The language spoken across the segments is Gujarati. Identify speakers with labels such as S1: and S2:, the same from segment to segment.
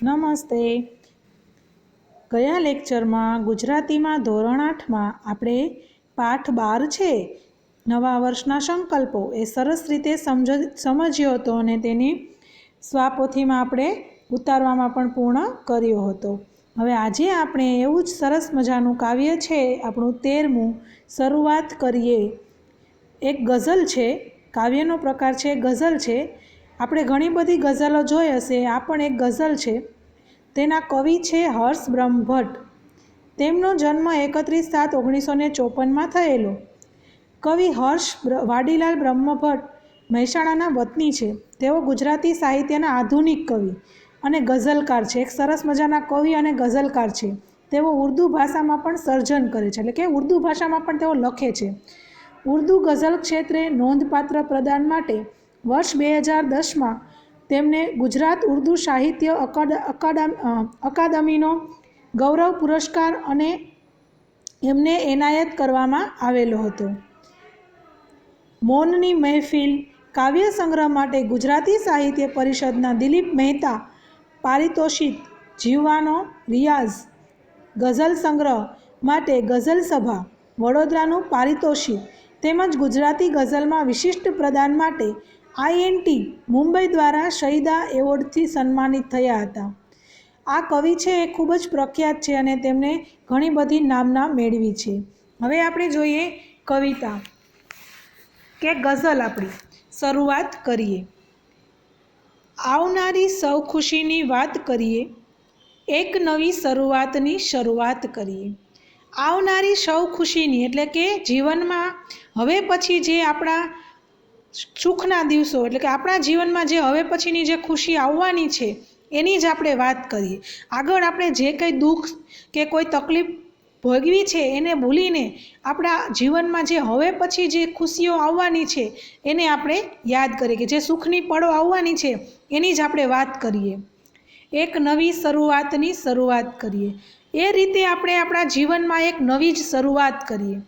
S1: નમસ્તે. ગયા લેક્ચરમાં ગુજરાતીમાં ધોરણ 8માં આપણે પાઠ 12 છે નવા વર્ષના સંકલ્પો એ સરસ રીતે સમજ્યો હતો અને તેની સ્વાપોથીમાં આપણે ઉતારવામાં પણ પૂર્ણ કર્યો હતો. હવે આજે આપણે એવું જ સરસ મજાનું કાવ્ય છે આપણું 13મું શરૂઆત કરીએ. એક ગઝલ છે, કાવ્યનો પ્રકાર છે ગઝલ છે. આપણે ઘણી બધી ગઝલો જોઈ હશે, આ પણ એક ગઝલ છે. તેના કવિ છે હર્ષ બ્રહ્મભટ્ટ. તેમનો જન્મ 31/7/1954 થયેલો. કવિ હર્ષ વાડીલાલ બ્રહ્મભટ્ટ મહેસાણાના વતની છે. તેઓ ગુજરાતી સાહિત્યના આધુનિક કવિ અને ગઝલકાર છે. એક સરસ મજાના કવિ અને ગઝલકાર છે. તેઓ ઉર્દૂ ભાષામાં પણ સર્જન કરે છે, એટલે કે ઉર્દૂ ભાષામાં પણ તેઓ લખે છે. ઉર્દૂ ગઝલ ક્ષેત્રે નોંધપાત્ર પ્રદાન માટે વર્ષ 2010માં તેમને ગુજરાત ઉર્દૂ સાહિત્ય અકાદમીનો ગૌરવ પુરસ્કાર અને એમને એનાયત કરવામાં આવેલો હતો. મૌનની મહેફિલ કાવ્ય સંગ્રહ માટે ગુજરાતી સાહિત્ય પરિષદના દિલીપ મહેતા પારિતોષિક, જીવવાનો રિયાઝ ગઝલ સંગ્રહ માટે ગઝલ સભા વડોદરાનું પારિતોષિક તેમજ ગુજરાતી ગઝલમાં વિશિષ્ટ પ્રદાન માટે INT મુંબઈ દ્વારા શહીદા એવોર્ડથી સન્માનિત થયા હતા. આ કવિ છે એ ખૂબ જ પ્રખ્યાત છે અને તેમને ઘણી બધી નામના મેળવી છે. હવે આપણે જોઈએ કવિતા કે ગઝલ આપણી શરૂઆત કરીએ. આવનારી સૌ ખુશીની વાત કરીએ, એક નવી શરૂઆતની શરૂઆત કરીએ. આવનારી સૌ ખુશીની એટલે કે જીવનમાં હવે પછી જે આપણા સુખના દિવસો એટલે કે આપણા જીવનમાં જે હવે પછીની જે ખુશી આવવાની છે એની જ આપણે વાત કરીએ. આગળ આપણે જે કંઈ દુઃખ કે કોઈ તકલીફ ભોગવી છે એને ભૂલીને આપણા જીવનમાં જે હવે પછી જે ખુશીઓ આવવાની છે એને આપણે યાદ કરીએ, કે જે સુખની પળો આવવાની છે એની જ આપણે વાત કરીએ. એક નવી શરૂઆતની શરૂઆત કરીએ. એ રીતે આપણે આપણા જીવનમાં એક નવી જ શરૂઆત કરીએ,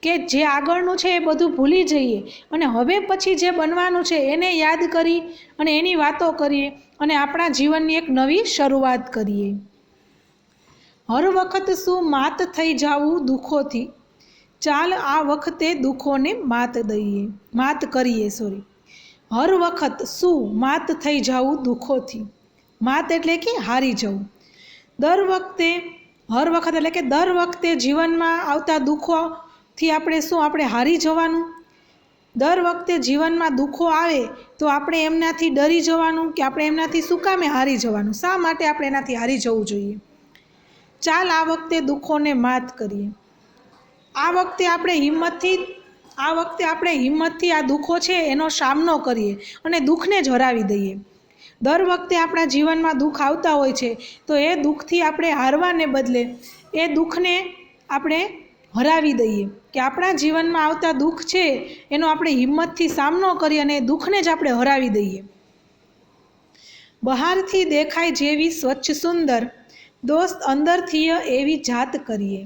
S1: કે જે આગળનું છે એ બધું ભૂલી જઈએ અને હવે પછી જે બનવાનું છે એને યાદ કરી અને એની વાતો કરીએ અને આપણા જીવનની એક નવી શરૂઆત કરીએ. હર વખત શું માત થઈ જાવું દુઃખોથી, ચાલ આ વખતે દુઃખોને માત કરીએ. હર વખત શું માત થઈ જાવું દુઃખોથી, માત એટલે કે હારી જવું. દર વખતે જીવનમાં આવતા દુઃખોથી આપણે હારી જવાનું. દર વખતે જીવનમાં દુઃખો આવે તો આપણે એમનાથી ડરી જવાનું કે આપણે એમનાથી શું કામે હારી જવાનું, શા માટે આપણે એનાથી હારી જવું જોઈએ. ચાલ આ વખતે દુઃખોને માત કરીએ. આ વખતે આપણે હિંમતથી આ દુઃખો છે એનો સામનો કરીએ અને દુઃખને જ હરાવી દઈએ. દર વખતે આપણા જીવનમાં દુઃખ આવતા હોય છે તો એ દુઃખથી આપણે હારવાને બદલે એ દુઃખને આપણે હરાવી દઈએ, કે આપણા જીવનમાં આવતા દુઃખ છે એનો આપણે હિંમતથી સામનો કરીએ અને એ દુઃખને જ આપણે હરાવી દઈએ. બહારથી દેખાય જેવી સ્વચ્છ સુંદર, દોસ્ત અંદરથી એવી જાત કરીએ.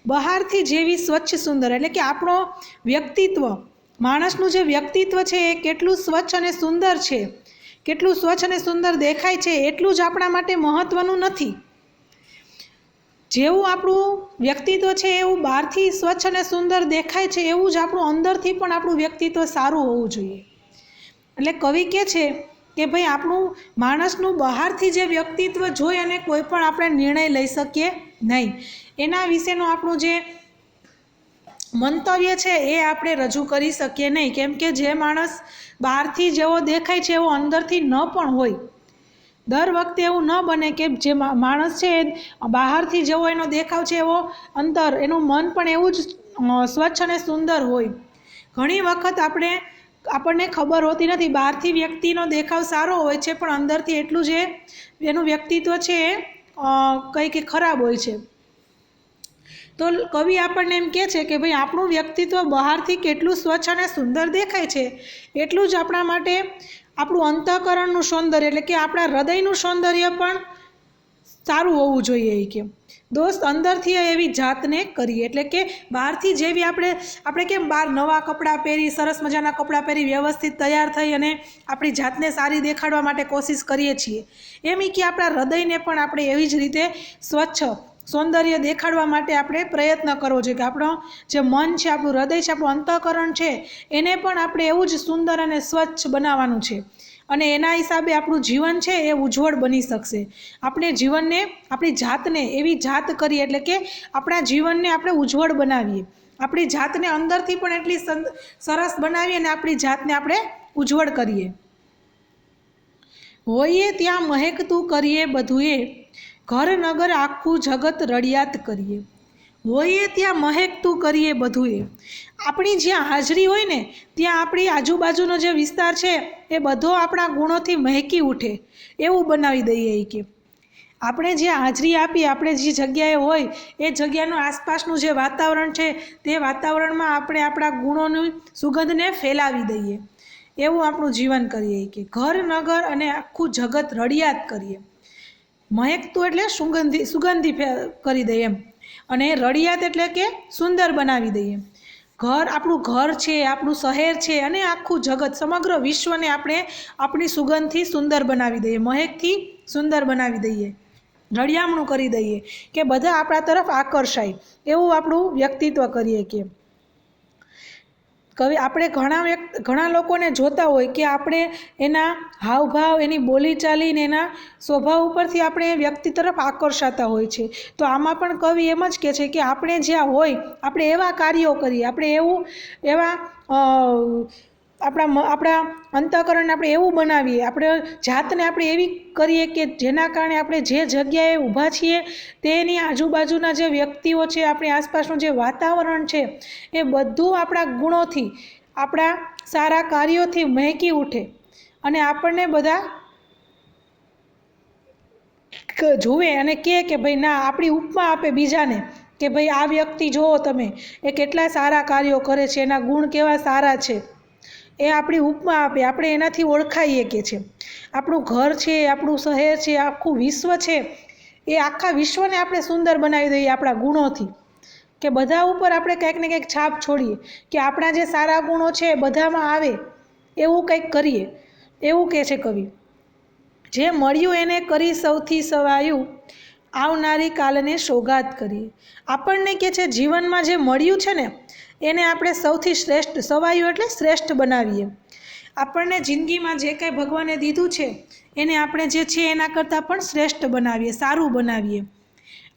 S1: બહારથી જેવી સ્વચ્છ સુંદર એટલે કે આપણો વ્યક્તિત્વ, માણસનું જે વ્યક્તિત્વ છે એ કેટલું સ્વચ્છ અને સુંદર છે, કેટલું સ્વચ્છ અને સુંદર દેખાય છે એટલું જ આપણા માટે મહત્ત્વનું નથી. જેવું આપણું વ્યક્તિત્વ છે એવું બહારથી સ્વચ્છ અને સુંદર દેખાય છે એવું જ આપણું અંદરથી પણ આપણું વ્યક્તિત્વ સારું હોવું જોઈએ. એટલે કવિ કહે છે કે ભાઈ આપણું માણસનું બહારથી જે વ્યક્તિત્વ જોઈ અને કોઈ પણ આપણે નિર્ણય લઈ શકીએ નહીં. એના વિશેનું આપણું જે મંતવ્ય છે એ આપણે રજૂ કરી શકીએ નહીં, કેમ કે જે માણસ બહારથી જેવો દેખાય છે એવો અંદરથી ન પણ હોય. દર વખતે એવું ન બને કે જે માણસ છે બહારથી જેવો એનો દેખાવ છે એવો અંદર એનું મન પણ એવું જ સ્વચ્છ અને સુંદર હોય. ઘણી વખત આપણને ખબર હોતી નથી, બહારથી વ્યક્તિનો દેખાવ સારો હોય છે પણ અંદરથી એટલું જે એનું વ્યક્તિત્વ છે એ કંઈક ખરાબ હોય છે. તો કવિ આપણને એમ કહે છે કે ભાઈ આપણું વ્યક્તિત્વ બહારથી કેટલું સ્વચ્છ અને સુંદર દેખાય છે એટલું જ આપણા માટે આપણું અંતઃકરણનું સૌંદર્ય એટલે કે આપણા હૃદયનું સૌંદર્ય પણ સારું હોવું જોઈએ એ કે દોસ્ત અંદરથી એવી જાતને કરીએ, એટલે કે બહારથી જેવી આપણે કેમ બહાર નવા કપડાં પહેરી, સરસ મજાના કપડાં પહેરી, વ્યવસ્થિત તૈયાર થઈ અને આપણી જાતને સારી દેખાડવા માટે કોશિશ કરીએ છીએ, એમ કે આપણા હૃદયને પણ આપણે એવી જ રીતે સ્વચ્છ સૌંદર્ય દેખાડવા માટે આપણે પ્રયત્ન કરવો જોઈએ કે આપણો જે મન છે, આપણું હૃદય છે, આપણું અંતઃકરણ છે, એને પણ આપણે એવું જ સુંદર અને સ્વચ્છ બનાવવાનું છે. અને એના હિસાબે આપણું જીવન છે એ ઉજ્જવળ બની શકશે. આપણે જીવનને, આપણી જાતને એવી જાત કરીએ, એટલે કે આપણા જીવનને આપણે ઉજ્જવળ બનાવીએ, આપણી જાતને અંદરથી પણ એટલી સરસ બનાવીએ અને આપણી જાતને આપણે ઉજ્જવળ કરીએ. હોઈએ ત્યાં મહેકતું કરીએ બધુંએ, ઘર નગર આખું જગત રડિયાત કરીએ. હોઈએ ત્યાં મહેકતું કરીએ બધુંએ. આપણી જ્યાં હાજરી હોય ને ત્યાં આપણી આજુબાજુનો જે વિસ્તાર છે એ બધો આપણા ગુણોથી મહેકી ઉઠે એવું બનાવી દઈએ કે આપણે જ્યાં હાજરી આપીએ, આપણે જે જગ્યાએ હોય એ જગ્યાનું આસપાસનું જે વાતાવરણ છે તે વાતાવરણમાં આપણે આપણા ગુણોની સુગંધને ફેલાવી દઈએ, એવું આપણું જીવન કરીએ કે ઘર નગર અને આખું જગત રડિયાત કરીએ. મહેકતું એટલે સુગંધી કરી દઈએ એમ, અને રડિયાત એટલે કે સુંદર બનાવી દઈએ. આપણું ઘર છે, આપણું શહેર છે અને આખું જગત, સમગ્ર વિશ્વને આપણે આપણી સુગંધથી સુંદર બનાવી દઈએ, મહેકથી સુંદર બનાવી દઈએ, રળિયામણું કરી દઈએ કે બધા આપણા તરફ આકર્ષાય, એવું આપણું વ્યક્તિત્વ કરીએ કે કવિ. આપણે ઘણા લોકોને જોતા હોય કે આપણે એના હાવભાવ, એની બોલીચાલી ને એના સ્વભાવ ઉપરથી આપણે વ્યક્તિ તરફ આકર્ષાતા હોય છે. તો આમાં પણ કવિ એમ જ કહે છે કે આપણે જ્યાં હોય આપણે એવા કાર્યો કરીએ, આપણે એવા આપણા અંતઃકરણને આપણે એવું બનાવીએ, આપણે જાતને આપણે એવી કરીએ કે જેના કારણે આપણે જે જગ્યાએ ઊભા છીએ તેની આજુબાજુના જે વ્યક્તિઓ છે, આપણી આસપાસનું જે વાતાવરણ છે એ બધું આપણા ગુણોથી, આપણા સારા કાર્યોથી મહેકી ઉઠે અને આપણને બધા જુએ અને કહે કે ભાઈ ના, આપણી ઉપમા આપે બીજાને કે ભાઈ આ વ્યક્તિ જુઓ તમે, એ કેટલા સારા કાર્યો કરે છે, એના ગુણ કેવા સારા છે, એ આપણી ઉપમા આપે, આપણે એનાથી ઓળખાઈએ કે છે. આપણું ઘર છે, આપણું શહેર છે, આખું વિશ્વ છે, એ આખા વિશ્વને આપણે સુંદર બનાવી દઈએ આપણા ગુણોથી, કે બધા ઉપર આપણે કંઈક ને કંઈક છાપ છોડીએ, કે આપણા જે સારા ગુણો છે બધામાં આવે એવું કંઈક કરીએ, એવું કહે છે કવિ. જે મળ્યું એને કરી સૌથી સવાયું, આવનારી કાલને સોગાત કરીએ. આપણને કે છે જીવનમાં જે મળ્યું છે ને એને આપણે સૌથી શ્રેષ્ઠ, સવાયું એટલે શ્રેષ્ઠ બનાવીએ. આપણને જિંદગીમાં જે કંઈ ભગવાને દીધું છે એને આપણે જે છે એના કરતાં પણ શ્રેષ્ઠ બનાવીએ, સારું બનાવીએ.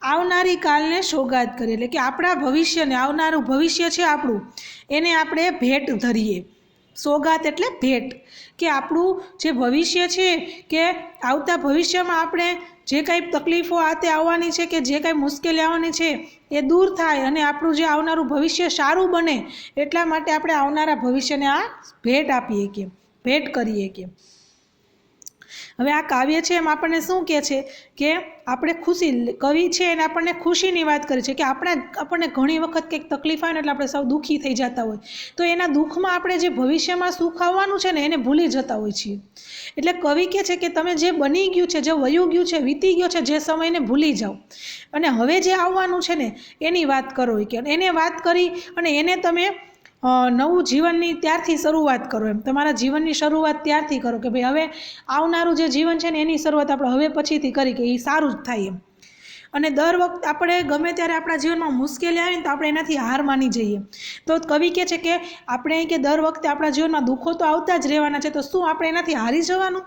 S1: આવનારી કાલને સોગાત કરીએ, એટલે કે આપણા ભવિષ્યને, આવનારું ભવિષ્ય છે આપણું, એને આપણે ભેટ ધરીએ. સોગાત એટલે ભેટ, કે આપણું જે ભવિષ્ય છે કે આવતા ભવિષ્યમાં આપણે જે કાંઈ તકલીફો આતે આવવાની છે કે જે કાંઈ મુશ્કેલી આવવાની છે એ દૂર થાય અને આપણું જે આવનારું ભવિષ્ય સારું બને, એટલા માટે આપણે આવનારા ભવિષ્યને આ ભેટ આપીએ કે ભેટ કરીએ કે. હવે આ કાવ્ય છે એમ આપણને શું કહે છે કે આપણે ખુશી, કવિ છે એને આપણને ખુશીની વાત કરી છે કે આપણને ઘણી વખત કંઈક તકલીફ આવે ને એટલે આપણે સૌ દુઃખી થઈ જતા હોય, તો એના દુઃખમાં આપણે જે ભવિષ્યમાં સુખ આવવાનું છે ને એને ભૂલી જતા હોય છીએ. એટલે કવિ કહે છે કે તમે જે બની ગયું છે, જે વયું ગયું છે, વીતી ગયો છે, જે સમયને ભૂલી જાઓ અને હવે જે આવવાનું છે ને એની વાત કરો કે એને વાત કરી અને એને તમે નવું જીવનની ત્યારથી શરૂઆત કરો, એમ તમારા જીવનની શરૂઆત ત્યારથી કરો કે ભાઈ હવે આવનારું જે જીવન છે ને એની શરૂઆત આપણે હવે પછીથી કરી કે એ સારું જ થાય એમ. અને દર વખત આપણે ગમે ત્યારે આપણા જીવનમાં મુશ્કેલી આવે ને તો આપણે એનાથી હાર માની જઈએ. તો કવિ કહે છે કે આપણે કે દર વખતે આપણા જીવનમાં દુઃખો તો આવતા જ રહેવાના છે, તો શું આપણે એનાથી હારી જવાનું?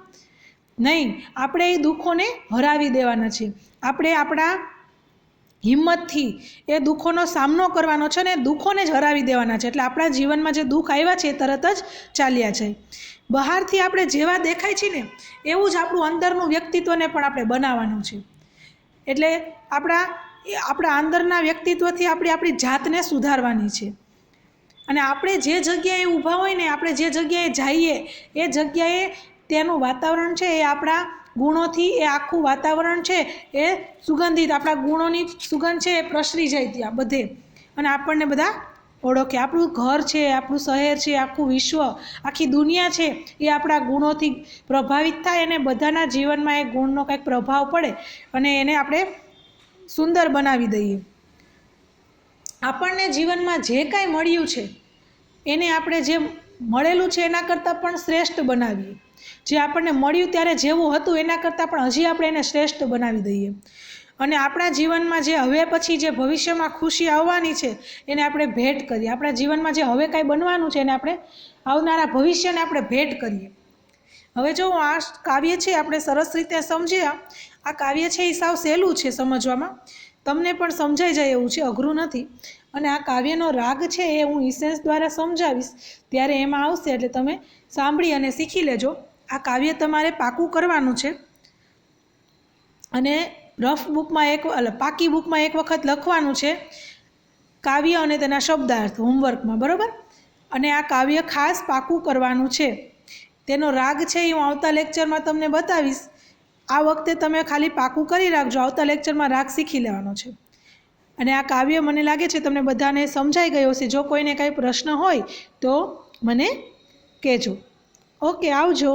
S1: નહીં, આપણે એ દુઃખોને હરાવી દેવાના છે. આપણે આપણા હિંમતથી એ દુઃખોનો સામનો કરવાનો છે ને દુઃખોને જ હરાવી દેવાના છે. એટલે આપણા જીવનમાં જે દુઃખ આવ્યા છે એ તરત જ ચાલ્યા જાય. બહારથી આપણે જેવા દેખાય છે ને એવું જ આપણું અંદરનું વ્યક્તિત્વને પણ આપણે બનાવવાનું છે. એટલે આપણા અંદરના વ્યક્તિત્વથી આપણી જાતને સુધારવાની છે. અને આપણે જે જગ્યાએ ઊભા હોય ને, આપણે જે જગ્યાએ જઈએ એ જગ્યાએ ત્યાંનું વાતાવરણ છે એ આપણા ગુણોથી, એ આખું વાતાવરણ છે એ સુગંધિત, આપણા ગુણોની સુગંધ છે એ પ્રસરી જાય ત્યાં બધે અને આપણને બધા ઓળખે। આપણું ઘર છે, આપણું શહેર છે, આખું વિશ્વ, આખી દુનિયા છે એ આપણા ગુણોથી પ્રભાવિત થાય અને બધાના જીવનમાં એ ગુણનો કંઈક પ્રભાવ પડે અને એને આપણે સુંદર બનાવી દઈએ। આપણને જીવનમાં જે કાંઈ મળ્યું છે એને આપણે જે મળેલું છે એના કરતાં પણ શ્રેષ્ઠ બનાવીએ। જે આપણને મળ્યું ત્યારે જેવું હતું એના કરતાં પણ હજી આપણે એને શ્રેષ્ઠ બનાવી દઈએ અને આપણા જીવનમાં જે હવે પછી જે ભવિષ્યમાં ખુશી આવવાની છે એને આપણે ભેટ કરીએ। આપણા જીવનમાં જે હવે કાંઈ બનવાનું છે એને આપણે આવનારા ભવિષ્યને આપણે ભેટ કરીએ। હવે જો આ કાવ્ય છે આપણે સરસ રીતે સમજ્યા। આ કાવ્ય છે એ સાવ સહેલું છે સમજવામાં, તમને પણ સમજાઈ જાય એવું છે, અઘરું નથી। અને આ કાવ્યનો રાગ છે એ હું ઇસેન્સ દ્વારા સમજાવીશ ત્યારે એમાં આવશે, એટલે તમે સાંભળી અને શીખી લેજો। આ કાવ્ય તમારે પાકું કરવાનું છે અને રફ બુકમાં પાકી બુકમાં એક વખત લખવાનું છે કાવ્ય અને તેના શબ્દાર્થ હોમવર્કમાં, બરાબર? અને આ કાવ્ય ખાસ પાકું કરવાનું છે। તેનો રાગ છે એ હું આવતા લેક્ચરમાં તમને બતાવીશ। આ વખતે તમે ખાલી પાકું કરી રાખજો, આવતા લેક્ચરમાં રાગ શીખી લેવાનો છે। અને આ કાવ્ય મને લાગે છે તમને બધાને સમજાઈ ગયો હશે। જો કોઈને કાંઈ પ્રશ્ન હોય તો મને કહેજો। ઓકે, આવજો।